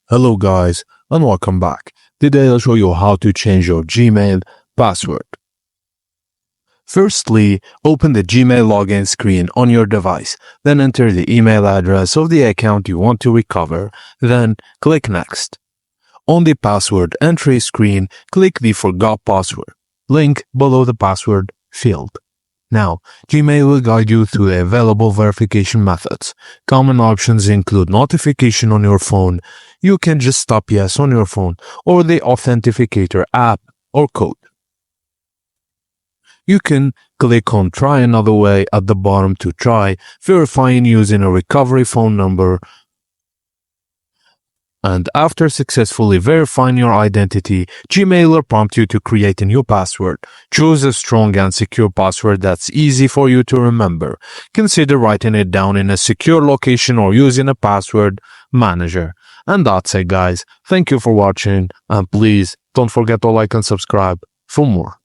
Hello guys and welcome back. Today I'll show you how to change your Gmail password. Firstly, open the Gmail login screen on your device, then enter the email address of the account you want to recover, then click Next. On the password entry screen, click the Forgot Password link below the password field. Now, Gmail will guide you through the available verification methods. Common options include notification on your phone. You can just tap yes on your phone, or the Authenticator app or code. You can click on Try Another Way at the bottom to try verifying using a recovery phone number. And after successfully verifying your identity, Gmail will prompt you to create a new password. Choose a strong and secure password that's easy for you to remember. Consider writing it down in a secure location or using a password manager. And that's it, guys. Thank you for watching, and please don't forget to like and subscribe for more.